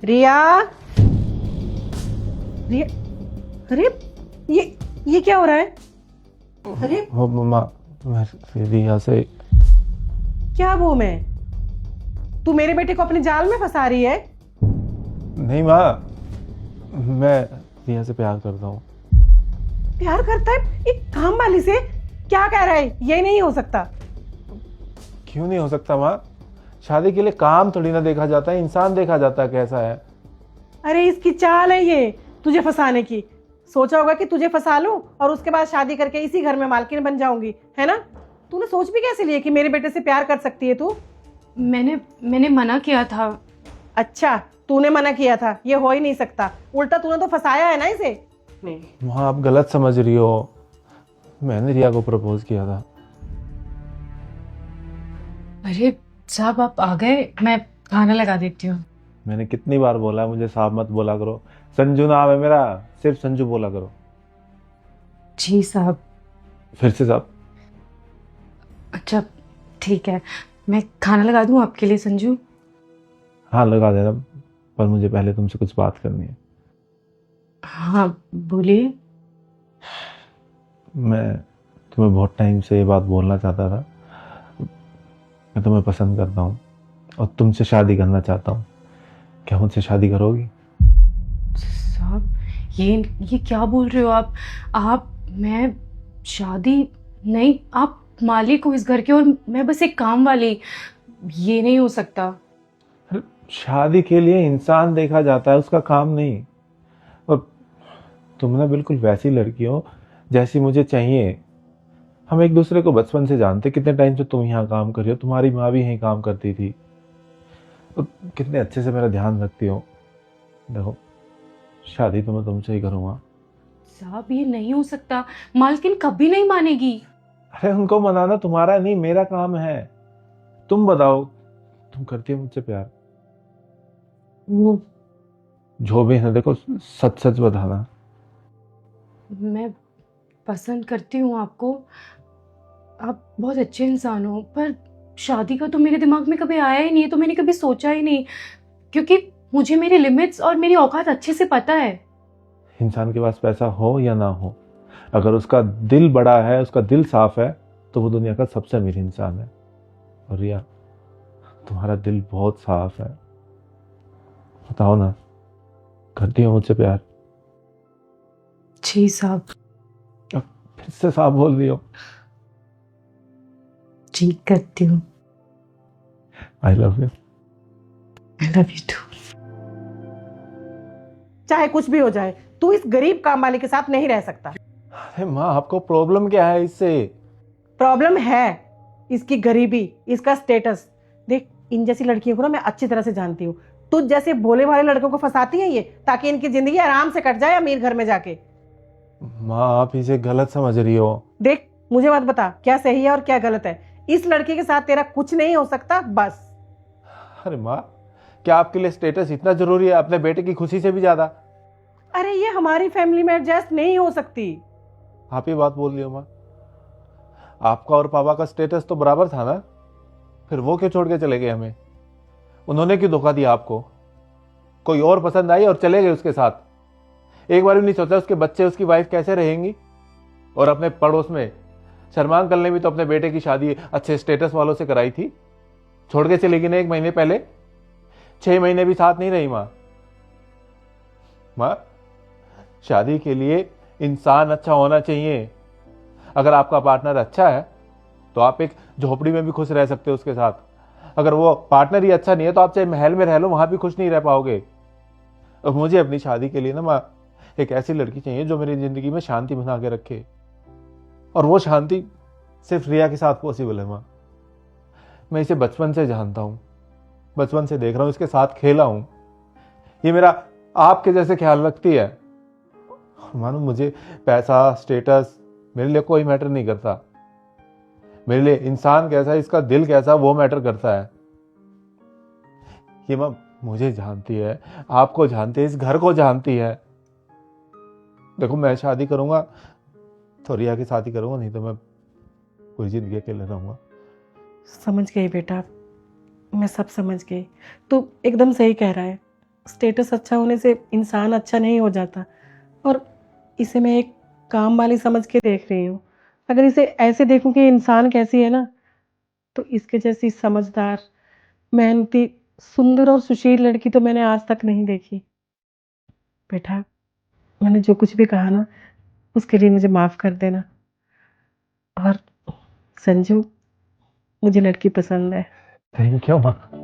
रिया। रिया, अरे ये क्या हो रहा है? अरे वो मम्मा, मैं रिया से। क्या वो मैं? तू मेरे बेटे को अपने जाल में फंसा रही है? नहीं माँ, मैं रिया से प्यार करता हूँ। प्यार करता है एक काम वाली से? क्या कह रहा है? ये नहीं हो सकता। क्यों नहीं हो सकता माँ? शादी के लिए काम थोड़ी ना देखा जाता है, इंसान देखा जाता है कैसा है। अरे इसकी चाल है ये, तुझे फंसाने की। सोचा होगा कि तुझे फंसा लूं और उसके बाद शादी करके इसी घर में मालकिन बन जाऊंगी, है ना? तूने सोच भी कैसे लिए कि मेरे बेटे से प्यार कर सकती है तू? मैंने मना किया था। अच्छा, तूने मना किया था? ये हो ही नहीं सकता। उल्टा तूने तो फंसाया है ना इसे। नहीं। माँ आप गलत समझ रही हो। मैंने रिया को प्रपोज किया था। अरे साहब आप आ गए, मैं खाना लगा देती हूँ। मैंने कितनी बार बोला है मुझे साहब मत बोला करो। संजू नाम है मेरा, सिर्फ संजू बोला करो। जी साहब। फिर से साहब। अच्छा ठीक है, मैं खाना लगा दूँ आपके लिए संजू? हाँ लगा देना, पर मुझे पहले तुमसे कुछ बात करनी है। हाँ बोलिए। मैं तुम्हें बहुत टाइम से ये बात बोलना चाहता था। मैं तुम्हें पसंद करता हूँ और तुमसे शादी करना चाहता हूँ। क्या मुझसे शादी करोगी? साहब ये क्या बोल रहे हो आप मैं शादी नहीं, आप मालिक हो इस घर के और मैं बस एक काम वाली। ये नहीं हो सकता। अरे, शादी के लिए इंसान देखा जाता है, उसका काम नहीं। और तुम ना बिल्कुल वैसी लड़की हो जैसी मुझे चाहिए। हम एक दूसरे को बचपन से जानते, कितने टाइम से तुम यहाँ काम कर रही हो, तुम्हारी माँ भी यहीं काम करती थी। और कितने अच्छे से मेरा ध्यान रखती हो। देखो, शादी तो मैं तुमसे ही करूँगा। साहब ये नहीं हो सकता, मालकिन कभी नहीं मानेगी। अरे उनको मनाना तुम्हारा नहीं, मेरा काम है। तुम बताओ, तुम करती हो मुझसे प्यार? वो जो भी है देखो, सच सच बताना। मैं पसंद करती हूँ आपको, आप बहुत अच्छे इंसान हो, पर शादी का तो मेरे दिमाग में कभी आया ही नहीं है, तो मैंने कभी सोचा ही नहीं, क्योंकि मुझे मेरी लिमिट्स और मेरी औकात अच्छे से पता है। इंसान के पास पैसा हो या ना हो, अगर उसका दिल बड़ा है, उसका दिल साफ है, तो वो दुनिया का सबसे अमीर इंसान है। और रिया, तुम्हारा दिल बहुत साफ है। बताओ ना, करती हो मुझसे प्यार? जी साहब। अब फिर से साफ बोल रही हो। जी करती हूँ। I love you. I love you too. चाहे कुछ भी हो जाए, तू इस गरीब काम वाले के साथ नहीं रह सकता। अरे माँ, आपको प्रॉब्लम क्या है इससे? प्रॉब्लम है इसकी गरीबी, इसका स्टेटस। देख, इन जैसी लड़कियों को ना मैं अच्छी तरह से जानती हूँ। तुझ जैसे भोले भाले लड़कों को फंसाती है ये, ताकि इनकी जिंदगी आराम से कट जाए अमीर घर में जाके। माँ आप इसे गलत समझ रही हो। देख, मुझे मत बता क्या सही है और क्या गलत है। इस लड़के के साथ तेरा कुछ नहीं हो सकता, बस। अरे माँ, क्या आपके लिए स्टेटस इतना जरूरी है अपने बेटे की खुशी से भी ज्यादा? अरे ये हमारी फैमिली में एडजस्ट नहीं हो सकती। आप ही बात बोल रही हो माँ। आपका और पापा का स्टेटस तो बराबर था ना, फिर वो क्यों छोड़ के चले गए हमें? उन्होंने क्यों धोखा दिया आपको? कोई और पसंद आई और चले गए उसके साथ। एक बार भी नहीं सोचा उसके बच्चे, उसकी वाइफ कैसे रहेंगी? और अपने पड़ोस में शर्मा अंकल ने भी तो अपने बेटे की शादी अच्छे स्टेटस वालों से कराई थी। छोड़ के चलेगी ना 1 महीने पहले। 6 महीने भी साथ नहीं रही माँ। माँ, शादी के लिए इंसान अच्छा होना चाहिए। अगर आपका पार्टनर अच्छा है तो आप एक झोपड़ी में भी खुश रह सकते हो उसके साथ। अगर वो पार्टनर ही अच्छा नहीं है तो आप चाहे महल में रह लो, वहां भी खुश नहीं रह पाओगे। और मुझे अपनी शादी के लिए ना माँ, एक ऐसी लड़की चाहिए जो मेरी जिंदगी में शांति बना के रखे। और वो शांति सिर्फ रिया के साथ पॉसिबल है माँ। मैं इसे बचपन से जानता हूँ, बचपन से देख रहा हूँ, इसके साथ खेला हूँ। ये मेरा आपके जैसे ख्याल रखती है। मानो मुझे पैसा, स्टेटस मेरे लिए कोई मैटर नहीं करता। मेरे लिए इंसान कैसा है, इसका दिल कैसा, वो मैटर करता है। ये माँ मुझे जानती है, आपको जानती है, इस घर को जानती है। देखो, मैं शादी करूंगा तो रिया की शादी करूंगा, नहीं तो मैं पूरी जिंदगी अकेले रहूंगा। समझ गई बेटा, मैं सब समझ गई। तू एकदम सही कह रहा है। स्टेटस अच्छा होने से इंसान अच्छा नहीं हो जाता। और इसे मैं एक काम वाली समझ के देख रही हूँ। अगर इसे ऐसे देखूं कि इंसान कैसी है ना, तो इसके जैसी समझदार, मेहनती, सुंदर और सुशील लड़की तो मैंने आज तक नहीं देखी। बेटा, मैंने जो कुछ भी कहा ना, उसके लिए मुझे माफ कर देना। और संजू, मुझे लड़की पसंद है। थैंक यू माँ।